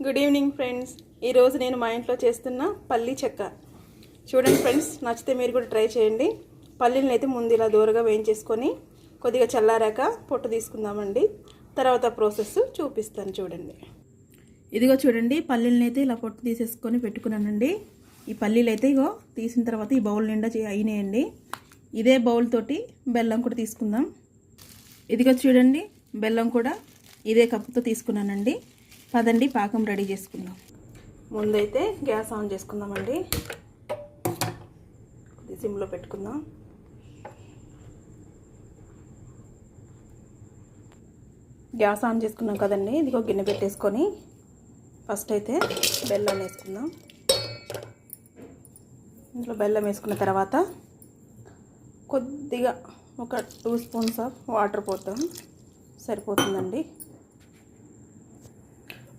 Good evening friends. ఈరోజు నేను మా ఇంట్లో చేస్తున్న పల్లీ చెక్క చూడండి ఫ్రెండ్స్. నచ్చితే మీరు కూడా ట్రై చేయండి. పల్లీలను అయితే ముందు ఇలా దూరగా వేయించేసుకొని కొద్దిగా చల్లారాక పొట్టు తీసుకుందామండి. తర్వాత ప్రాసెస్ చూపిస్తాను చూడండి. ఇదిగో చూడండి, పల్లీలను అయితే ఇలా పొట్టు తీసేసుకొని పెట్టుకున్నానండి. ఈ పల్లీలు అయితే ఇగో తీసిన తర్వాత ఈ బౌల్ నిండా అయినాయండి. ఇదే బౌల్ తోటి బెల్లం కూడా తీసుకుందాం. ఇదిగో చూడండి, బెల్లం కూడా ఇదే కప్పుతో తీసుకున్నానండి. పదండి పాకం రెడీ చేసుకుందాం. ముందైతే గ్యాస్ ఆన్ చేసుకుందామండి. సిమ్లో పెట్టుకుందాం. గ్యాస్ ఆన్ చేసుకున్నాం కదండి. ఇదిగో గిన్నె పెట్టేసుకొని ఫస్ట్ అయితే బెల్లం వేసుకుందాం. ఇందులో బెల్లం వేసుకున్న తర్వాత కొద్దిగా ఒక 2 స్పూన్స్ ఆఫ్ వాటర్ పోతాం, సరిపోతుందండి.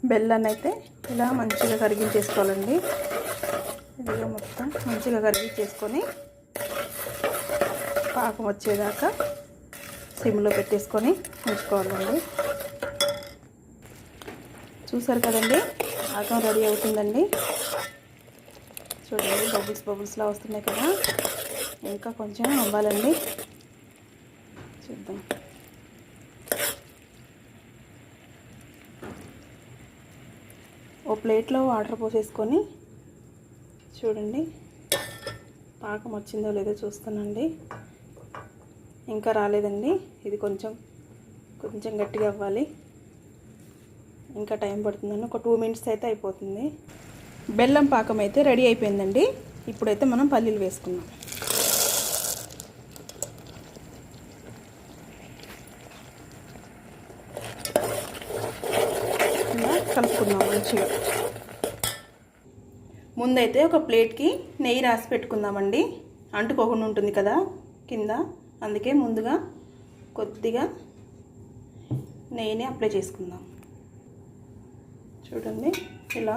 బెల్లాన్ని అయితే ఇలా మంచిగా కరిగించేసుకోవాలండి. ఇదిగో మొత్తం మంచిగా కరిగించేసుకొని పాకం వచ్చేదాకా సిమ్లో పెట్టేసుకొని ఉంచుకోవాలండి. చూసారు కదండి, పాకం రెడీ అవుతుందండి. చూడండి, బబుల్స్లా వస్తున్నాయి కదా. ఇంకా కొంచెం అవ్వాలండి. చూద్దాం. ఓ ప్లేట్లో వాటర్ పోసేసుకొని చూడండి, పాకం వచ్చిందో లేదో చూస్తానండి. ఇంకా రాలేదండి. ఇది కొంచెం గట్టిగా అవ్వాలి. ఇంకా టైం పడుతుందండి. ఒక 2 మినిట్స్ అయితే అయిపోతుంది. బెల్లం పాకం అయితే రెడీ అయిపోయిందండి. ఇప్పుడైతే మనం పల్లీలు వేసుకుందాం. కలుపుకుందాం మంచిగా. ముందైతే ఒక ప్లేట్కి నెయ్యి రాసి పెట్టుకుందామండి. అంటుకోకుండా ఉంటుంది కదా కింద, అందుకే ముందుగా కొద్దిగా నెయ్యిని అప్లై చేసుకుందాం. చూడండి, ఇలా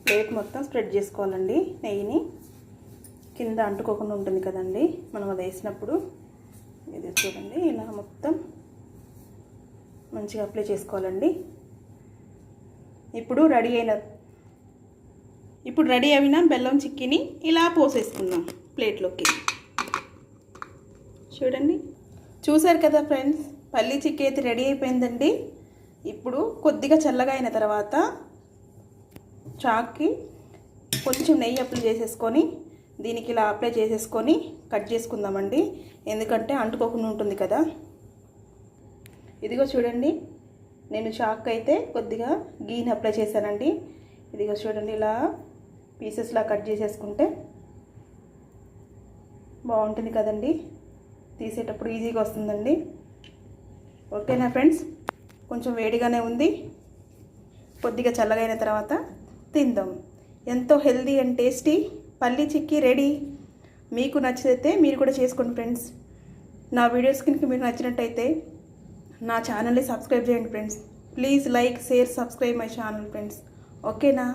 ప్లేట్ మొత్తం స్ప్రెడ్ చేసుకోవాలండి. నెయ్యిని కింద అంటుకోకుండా ఉంటుంది కదండి మనం అది వేసినప్పుడు. ఇది చూడండి, ఇలా మొత్తం మంచిగా అప్లై చేసుకోవాలండి. ఇప్పుడు రెడీ అయిన బెల్లం చిక్కీని ఇలా పోసేసుకుందాం ప్లేట్లోకి. చూడండి, చూసారు కదా ఫ్రెండ్స్, పల్లీ చిక్కీ అయితే రెడీ అయిపోయిందండి. ఇప్పుడు కొద్దిగా చల్లగా అయిన తర్వాత చాక్కి కొంచెం నెయ్యి అప్లై చేసేసుకొని దీనికి ఇలా అప్లై చేసేసుకొని కట్ చేసుకుందామండి. ఎందుకంటే అంటుకోకుండా ఉంటుంది కదా. ఇదిగో చూడండి, నేను చాక్ అయితే కొద్దిగా గీని అప్లై చేశానండి. ఇదిగో చూడండి, ఇలా పీసెస్లా కట్ చేసేసుకుంటే బాగుంటుంది కదండి. తీసేటప్పుడు ఈజీగా వస్తుందండి. ఓకేనా ఫ్రెండ్స్, కొంచెం వేడిగానే ఉంది. కొద్దిగా చల్లగైన తర్వాత తిందాం. ఎంతో హెల్దీ అండ్ టేస్టీ పల్లీ చిక్కీ రెడీ. మీకు నచ్చితే మీరు కూడా చేసుకోండి ఫ్రెండ్స్. నా వీడియోస్ కనుక మీకు నచ్చినట్టయితే నా ఛానల్ని సబ్స్క్రైబ్ చేయండి friends. Please like, share, subscribe my channel friends. ఓకేనా,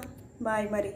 బాయ్ మరి.